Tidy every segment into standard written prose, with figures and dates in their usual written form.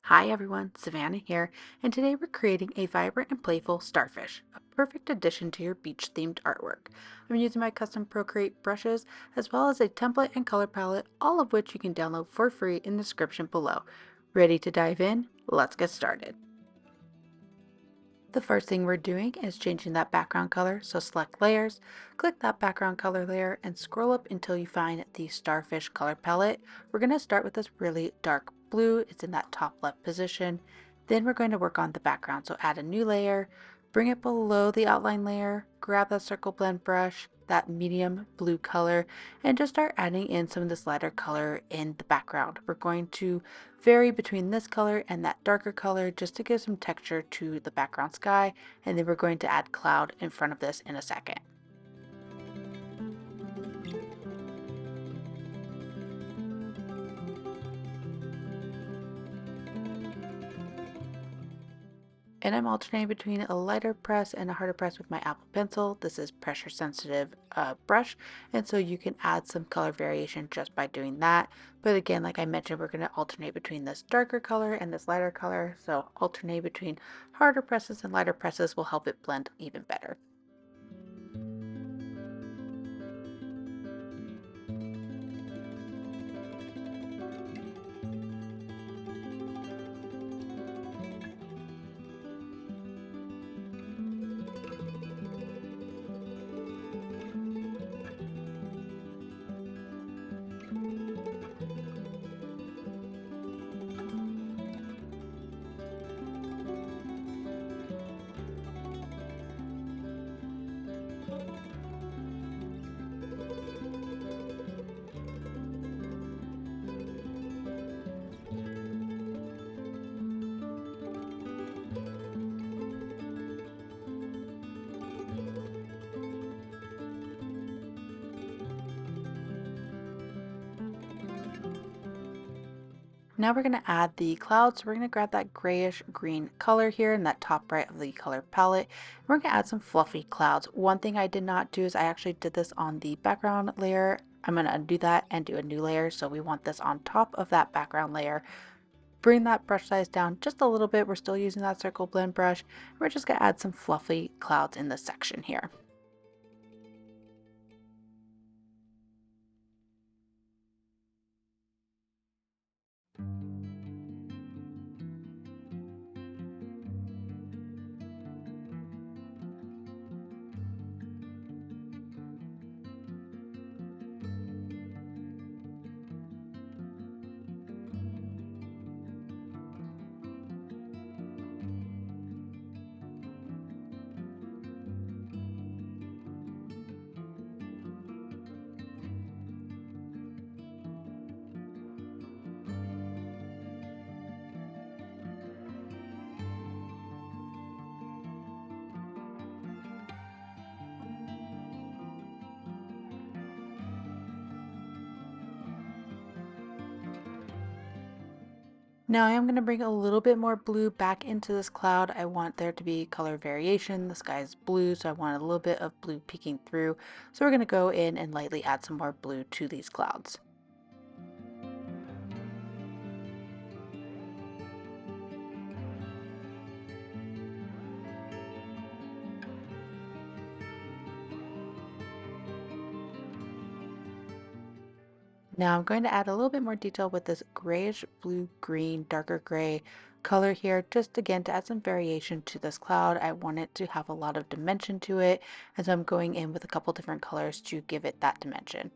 Hi everyone, Savannah here, and today we're creating a vibrant and playful starfish, a perfect addition to your beach themed artwork. I'm using my custom Procreate brushes as well as a template and color palette, all of which you can download for free in the description below. Ready to dive in? Let's get started. The first thing we're doing is changing that background color, so select layers, click that background color layer, and scroll up until you find the Starfish color palette. We're going to start with this really dark blue, it's in that top left position. Then we're going to work on the background, so add a new layer, bring it below the outline layer, grab that circle blend brush, that medium blue color, and just start adding in some of this lighter color in the background. We're going to vary between this color and that darker color just to give some texture to the background sky, and then we're going to add cloud in front of this in a second. And I'm alternating between a lighter press and a harder press with my Apple Pencil. This is pressure sensitive brush, and so you can add some color variation just by doing that. But again, like I mentioned, we're going to alternate between this darker color and this lighter color. So alternate between harder presses and lighter presses will help it blend even better. Now we're going to add the clouds. We're going to grab that grayish green color here in that top right of the color palette. We're going to add some fluffy clouds. One thing I did not do is I actually did this on the background layer. I'm going to undo that and do a new layer. So we want this on top of that background layer. Bring that brush size down just a little bit. We're still using that circle blend brush. We're just going to add some fluffy clouds in this section here. Now I am going to bring a little bit more blue back into this cloud. I want there to be color variation. The sky is blue, so I want a little bit of blue peeking through. So we're going to go in and lightly add some more blue to these clouds. Now I'm going to add a little bit more detail with this grayish blue green, darker gray color here, just again to add some variation to this cloud. I want it to have a lot of dimension to it, and so I'm going in with a couple different colors to give it that dimension.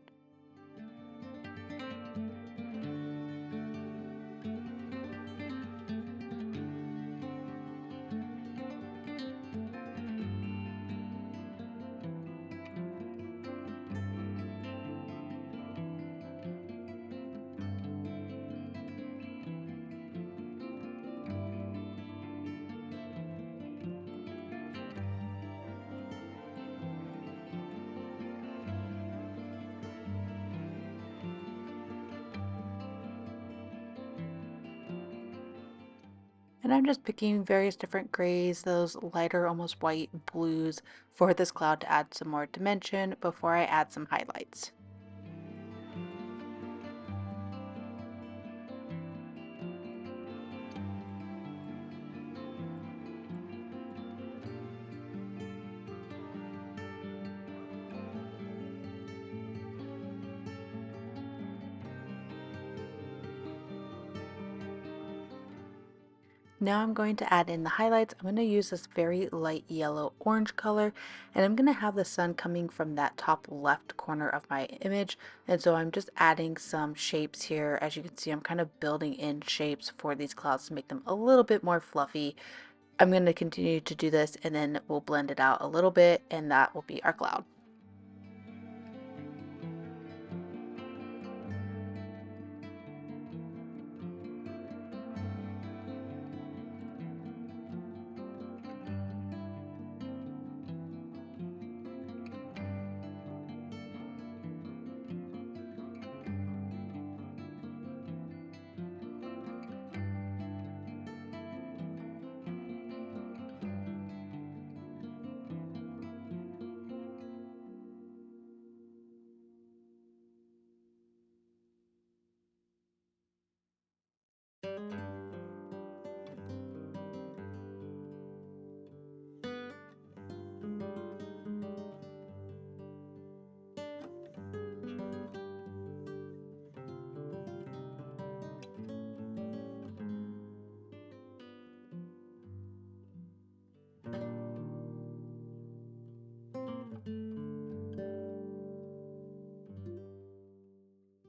And I'm just picking various different grays, those lighter, almost white blues for this cloud to add some more dimension before I add some highlights. Now I'm going to add in the highlights. I'm going to use this very light yellow orange color, and I'm going to have the sun coming from that top left corner of my image. And so I'm just adding some shapes here. As you can see, I'm kind of building in shapes for these clouds to make them a little bit more fluffy. I'm going to continue to do this and then we'll blend it out a little bit, and that will be our cloud.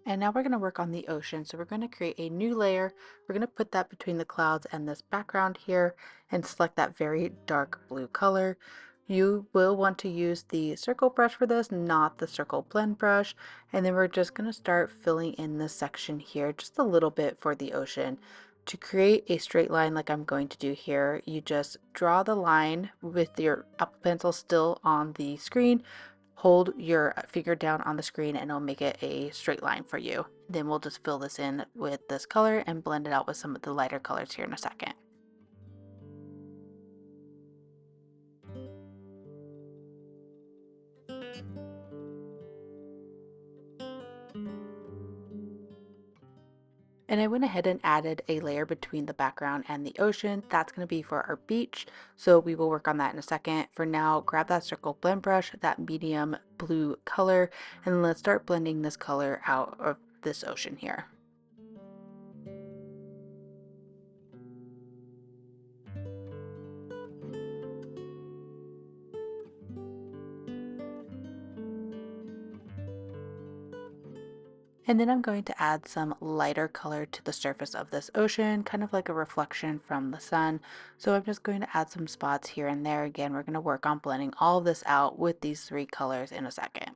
And now we're going to work on the ocean. So we're going to create a new layer. We're going to put that between the clouds and this background here and select that very dark blue color. You will want to use the circle brush for this, not the circle blend brush. And then we're just going to start filling in this section here just a little bit for the ocean. To create a straight line like I'm going to do here, you just draw the line with your Apple Pencil still on the screen. Hold your finger down on the screen and it'll make it a straight line for you. Then we'll just fill this in with this color and blend it out with some of the lighter colors here in a second. And I went ahead and added a layer between the background and the ocean. That's going to be for our beach. So we will work on that in a second. For now, grab that circle blend brush, that medium blue color, and let's start blending this color out of this ocean here. And then I'm going to add some lighter color to the surface of this ocean, kind of like a reflection from the sun. So I'm just going to add some spots here and there. Again, we're going to work on blending all of this out with these three colors in a second.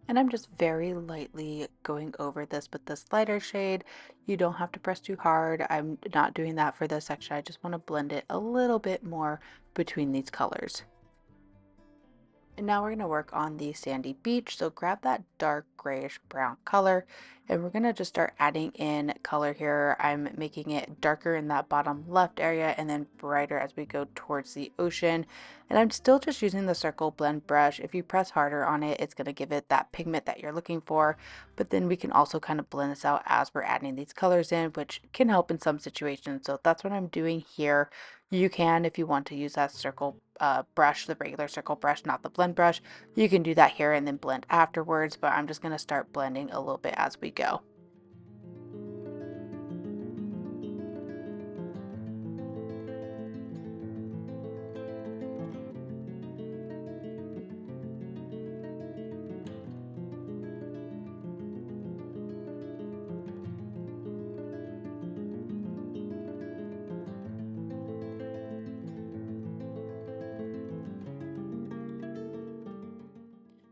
And I'm just very lightly going over this with this lighter shade. You don't have to press too hard. I'm not doing that for this section. I just want to blend it a little bit more between these colors. And now we're going to work on the sandy beach. So grab that dark grayish brown color and we're going to just start adding in color here. I'm making it darker in that bottom left area and then brighter as we go towards the ocean. And I'm still just using the circle blend brush. If you press harder on it, it's going to give it that pigment that you're looking for. But then we can also kind of blend this out as we're adding these colors in, which can help in some situations. So that's what I'm doing here. You can, if you want to use that circle brush, the regular circle brush, not the blend brush, you can do that here and then blend afterwards, but I'm just going to start blending a little bit as we go.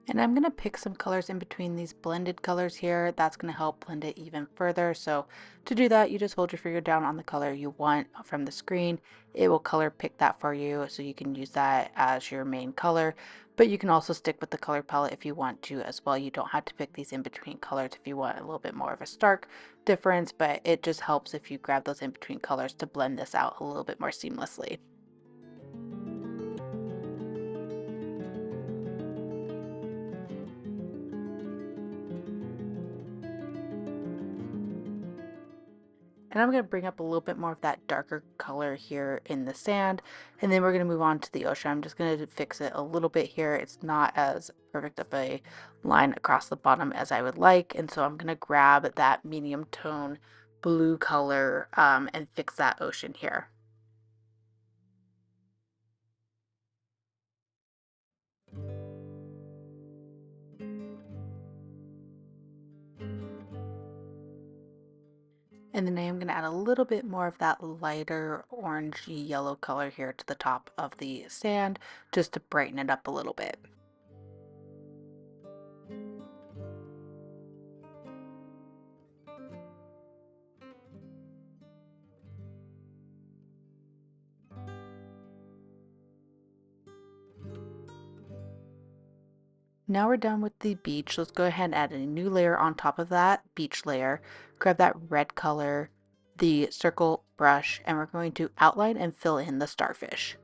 And I'm going to pick some colors in between these blended colors here. That's going to help blend it even further. So to do that, you just hold your finger down on the color you want from the screen. It will color pick that for you, so you can use that as your main color. But you can also stick with the color palette if you want to as well. You don't have to pick these in between colors if you want a little bit more of a stark difference, but it just helps if you grab those in between colors to blend this out a little bit more seamlessly. And I'm going to bring up a little bit more of that darker color here in the sand. And then we're going to move on to the ocean. I'm just going to fix it a little bit here. It's not as perfect of a line across the bottom as I would like. And so I'm going to grab that medium tone blue color and fix that ocean here. And then I am going to add a little bit more of that lighter orangey yellow color here to the top of the sand just to brighten it up a little bit. Now we're done with the beach. Let's go ahead and add a new layer on top of that beach layer. Grab that red color, the circle brush, and we're going to outline and fill in the starfish.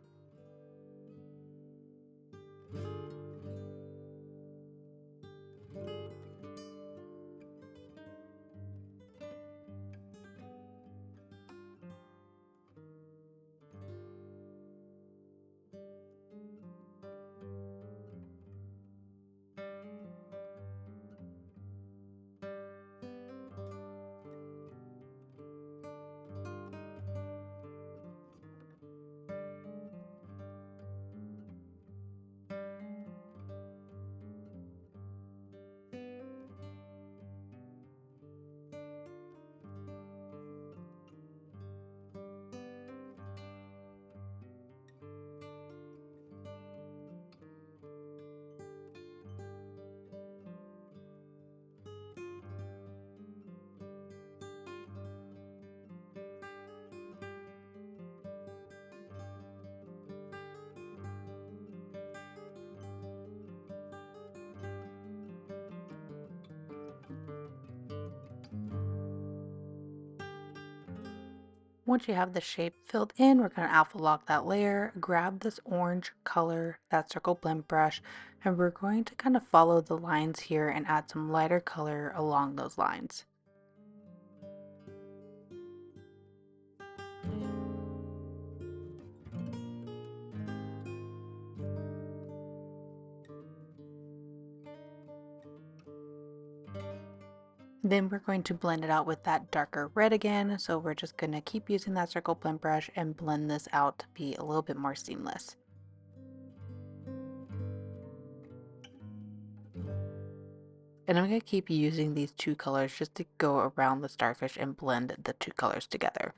Once you have the shape filled in, we're going to alpha lock that layer, grab this orange color, that circle blend brush, and we're going to kind of follow the lines here and add some lighter color along those lines. Then we're going to blend it out with that darker red again. So we're just going to keep using that circle blend brush and blend this out to be a little bit more seamless. And I'm going to keep using these two colors just to go around the starfish and blend the two colors together.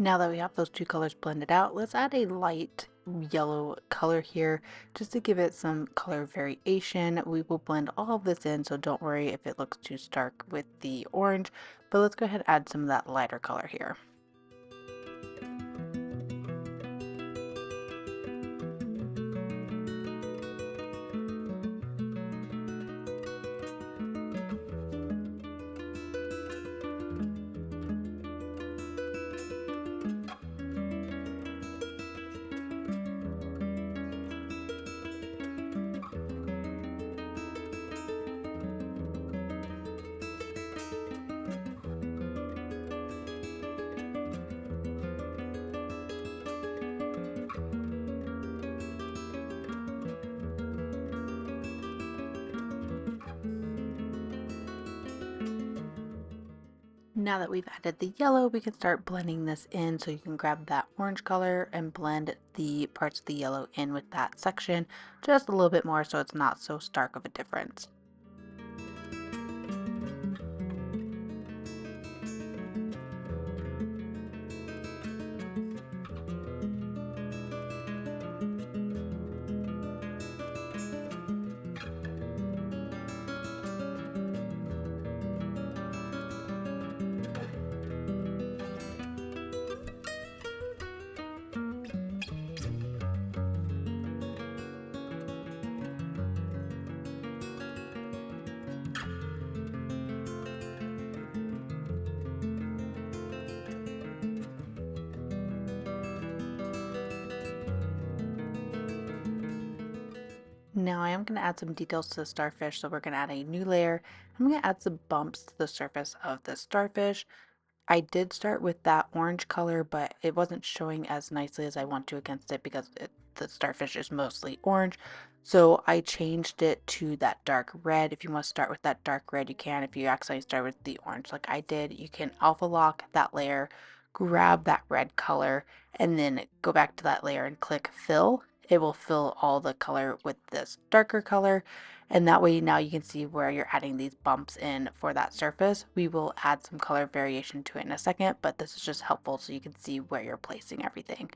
Now that we have those two colors blended out, let's add a light yellow color here just to give it some color variation. We will blend all of this in, so don't worry if it looks too stark with the orange, but let's go ahead and add some of that lighter color here. Now that we've added the yellow, we can start blending this in. So you can grab that orange color and blend the parts of the yellow in with that section just a little bit more so it's not so stark of a difference. Now I am going to add some details to the starfish, so we're going to add a new layer. I'm going to add some bumps to the surface of the starfish. I did start with that orange color, but it wasn't showing as nicely as I want to against it because the starfish is mostly orange. So I changed it to that dark red. If you want to start with that dark red, you can. If you accidentally start with the orange like I did, you can alpha lock that layer, grab that red color, and then go back to that layer and click fill. It will fill all the color with this darker color, and that way now you can see where you're adding these bumps in for that surface. We will add some color variation to it in a second, but this is just helpful so you can see where you're placing everything.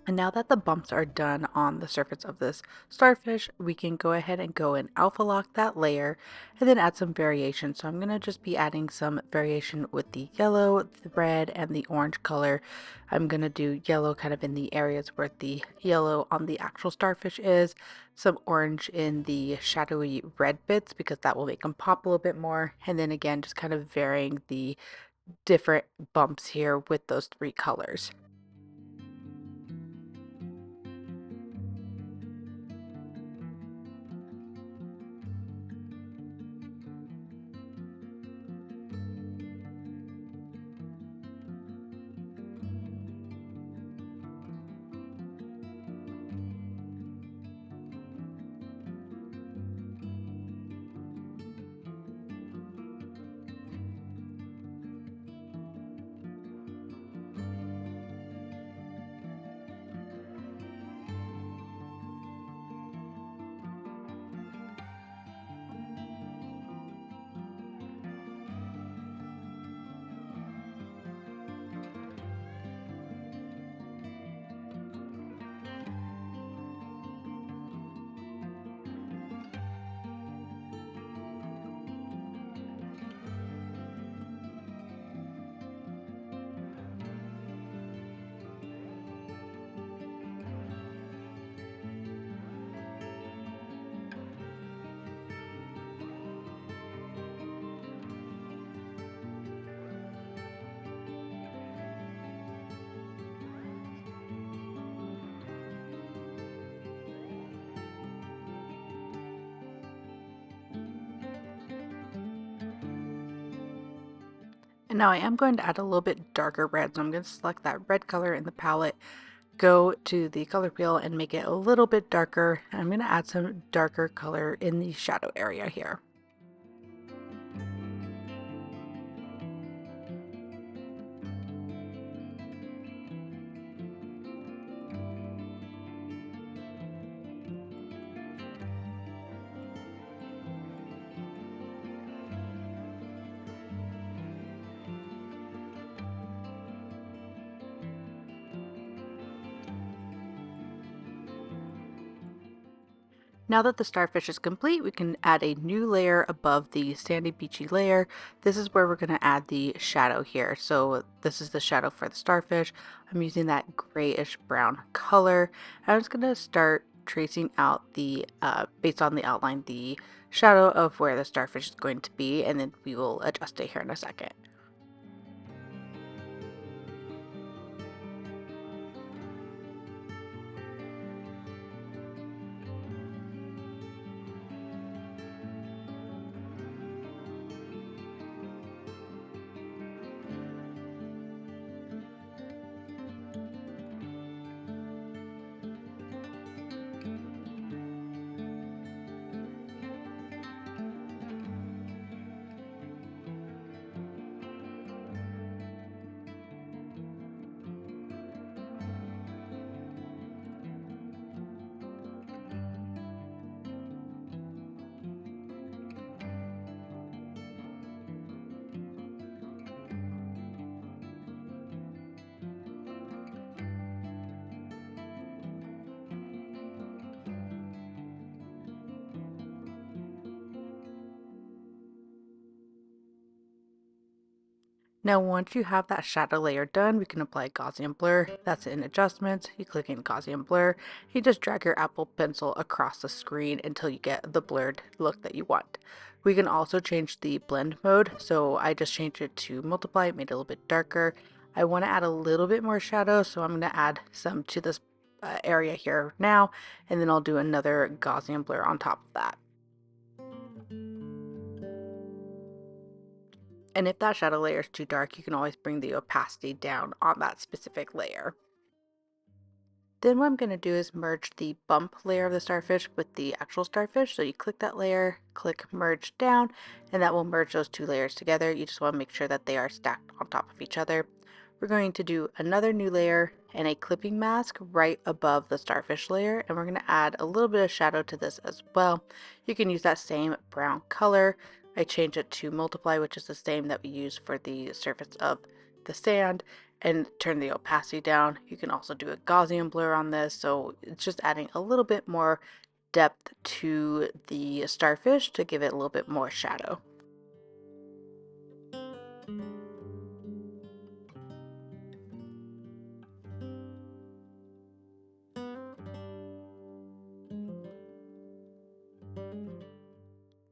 And now that the bumps are done on the surface of this starfish, we can go ahead and go and alpha lock that layer and then add some variation. So I'm going to just be adding some variation with the yellow, the red, and the orange color. I'm going to do yellow kind of in the areas where the yellow on the actual starfish is, some orange in the shadowy red bits because that will make them pop a little bit more. And then again, just kind of varying the different bumps here with those three colors. And now I am going to add a little bit darker red, so I'm going to select that red color in the palette, go to the color wheel and make it a little bit darker. And I'm going to add some darker color in the shadow area here. Now that the starfish is complete, we can add a new layer above the sandy beachy layer. This is where we're going to add the shadow here. So this is the shadow for the starfish. I'm using that grayish brown color. I'm just going to start tracing out the, based on the outline, the shadow of where the starfish is going to be, and then we will adjust it here in a second. Now once you have that shadow layer done, we can apply Gaussian blur. That's in adjustments. You click in Gaussian blur. You just drag your Apple Pencil across the screen until you get the blurred look that you want. We can also change the blend mode. So I just changed it to multiply, made it a little bit darker. I want to add a little bit more shadow, so I'm going to add some to this area here now, and then I'll do another Gaussian blur on top of that. And if that shadow layer is too dark, you can always bring the opacity down on that specific layer. Then what I'm going to do is merge the bump layer of the starfish with the actual starfish. So you click that layer, click merge down, and that will merge those two layers together. You just want to make sure that they are stacked on top of each other. We're going to do another new layer and a clipping mask right above the starfish layer, and we're going to add a little bit of shadow to this as well. You can use that same brown color. I changed it to multiply, which is the same that we use for the surface of the sand, and turn the opacity down. You can also do a Gaussian blur on this, so it's just adding a little bit more depth to the starfish to give it a little bit more shadow.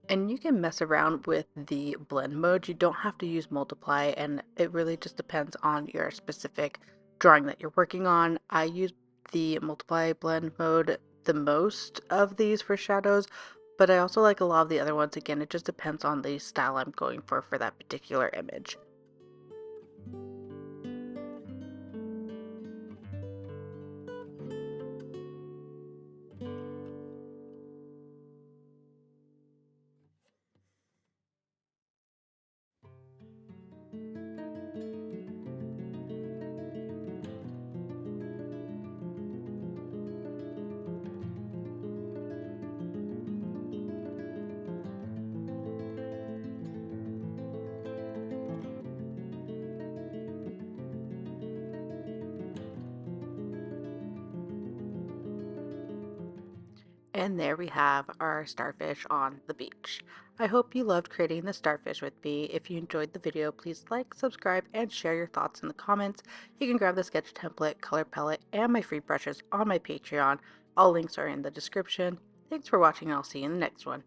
And you can mess around with the blend mode. You don't have to use multiply, and it really just depends on your specific drawing that you're working on. I use the multiply blend mode the most of these for shadows, but I also like a lot of the other ones. Again, it just depends on the style I'm going for that particular image. And there we have our starfish on the beach. I hope you loved creating the starfish with me. If you enjoyed the video, please like, subscribe, and share your thoughts in the comments. You can grab the sketch template, color palette, and my free brushes on my Patreon. All links are in the description. Thanks for watching, and I'll see you in the next one.